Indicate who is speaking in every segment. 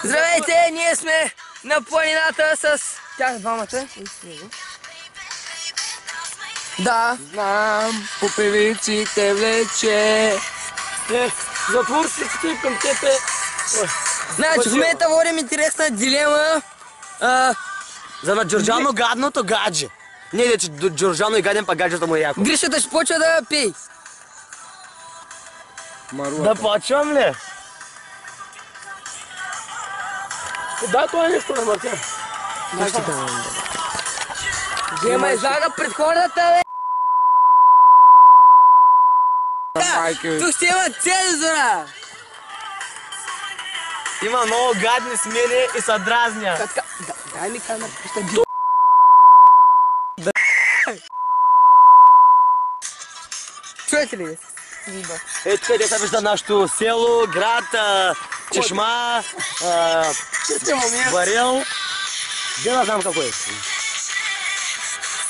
Speaker 1: Здравейте, ние сме на планината с тях двамата. Да.
Speaker 2: Знам, по певиците влече.
Speaker 3: Затвор всички към тебе.
Speaker 1: Значи в момента водим интересна дилема.
Speaker 3: За на Джорджано гадното гадже. Не, че Джорджано и гаден, па гаджето му е яко.
Speaker 1: Гришата ще почва да пей.
Speaker 3: Да почвам ли?
Speaker 2: Да, това е нещо на Мартин.
Speaker 1: Взема излага пред хората, бе. Тук ще има цензура.
Speaker 3: Има много гадни смени и са дразня.
Speaker 1: Дай ми камера. Чуете ли?
Speaker 3: Ето къде се вижда нашето село, град, чешма, барел. Де не знам какво е.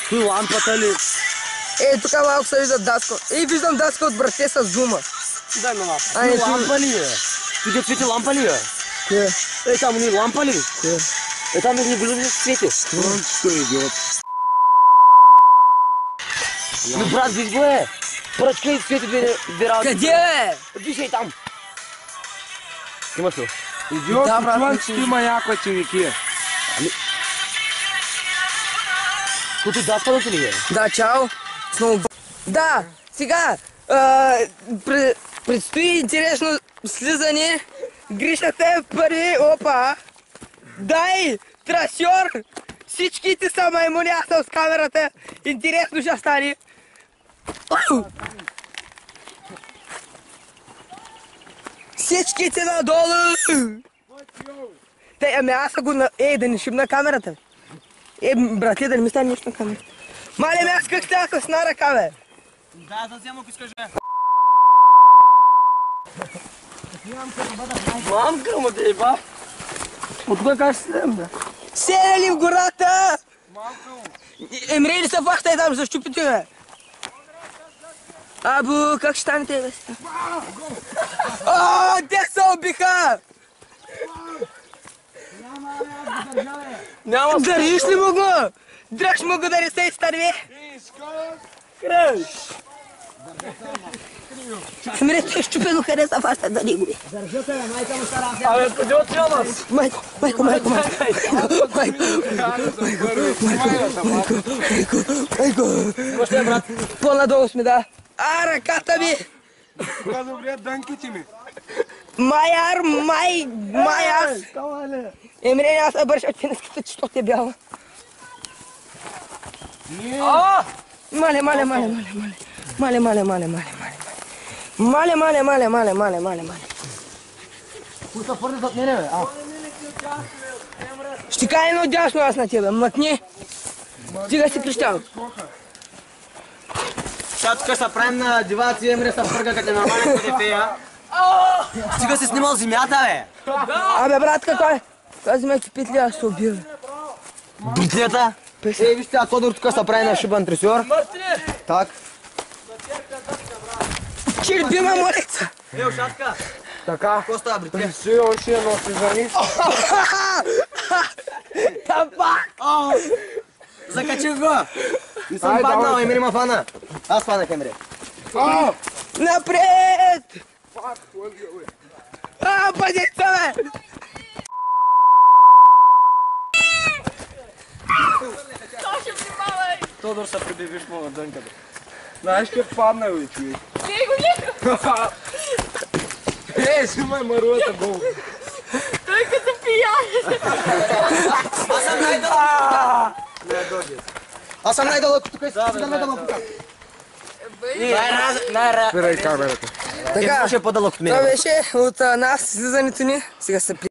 Speaker 3: Той лампата ли?
Speaker 1: Тук малко се вижда Даска. Виждам Даска от брате с зума.
Speaker 3: Дай ме лампа. Той лампа ли е? Той де цвети лампа ли е?
Speaker 1: Къде?
Speaker 3: Там ни лампа ли? Там не виждам не цвети.
Speaker 2: Слънцето е идиот.
Speaker 3: Но брат, виж го е. Поръчка и цвети две работи.
Speaker 1: Къде бе?
Speaker 3: Виж и там. Имаш ли?
Speaker 2: Идиот,
Speaker 1: Да, брат,
Speaker 2: слънцето има яко черекия.
Speaker 3: Който даскалото ли е?
Speaker 1: Да, чао. Да, сега предстои интересно слизане. Гришата е първи. Опа! Дай! Трасьор! Всичките са маймуни, аз съм с камерата. Интересно ще стане. Всичките надолу! Ами аз съм го на... да не шибна камерата. Брате, да не ми стане нещо на камерата. Мале, аз как ще с една ръка, бе?
Speaker 3: Да, да взема, ако искаш. Мамка му те еба.
Speaker 2: От тук как ще седем, бе?
Speaker 1: Седели в гората!
Speaker 2: Мамка му.
Speaker 1: Емрели се фахта и там, защупите, бе. Абу, как ще станете, бе? Те се убиха!
Speaker 3: Няма
Speaker 1: Държиш ли му го? Дръж му го да не се изтърви.
Speaker 3: кръж.
Speaker 1: Емрели се щупено къде се фаща да ни губи.
Speaker 3: Държате, майка му стара. Абе, къде отивам?
Speaker 1: Майко.
Speaker 3: Може ли, брат?
Speaker 1: По-надолу сме, да. Ръката ми!
Speaker 2: Кога добре дънките ми.
Speaker 1: Майар! Емрели, аз се бърша, че не ската, че е бяла. Мале.
Speaker 3: Пуста фърне зад мене, бе.
Speaker 1: Ще кажа едно дясно аз на тебе, мъкни. Стига си крещял.
Speaker 3: Сега тук ще правим на дивация, Емре се фърга като нормален къде пея. Стига си снимал земята, бе.
Speaker 1: Абе, брат, какво е? Тази ме петли, аз се убива.
Speaker 3: Битлията? Вижте, а Тодор тук ще прави на шибан тресьор. Так.
Speaker 1: Чербима молекца!
Speaker 3: Ушатка.
Speaker 2: Така.
Speaker 3: Какво става, бритле?
Speaker 2: Си още едно слизани.
Speaker 1: Табак!
Speaker 3: Закачих го! Не съм паднал, Емре ма фана. Аз фанах, Емре.
Speaker 1: Напред! Бъдеца, бе!
Speaker 3: Тодор се прибивиш му на дънката.
Speaker 2: Знаеш къде падна, бе, човек? Снимай Маруата гол.
Speaker 4: Той като пиян.
Speaker 3: Аз съм най-дълъг. Аз съм най-дълъг тук. Да най-дълъг тук.
Speaker 2: Спирай камерата.
Speaker 1: Така,
Speaker 3: Е по-дълъг от мен.
Speaker 1: това беше от нас слизането ни. Сега се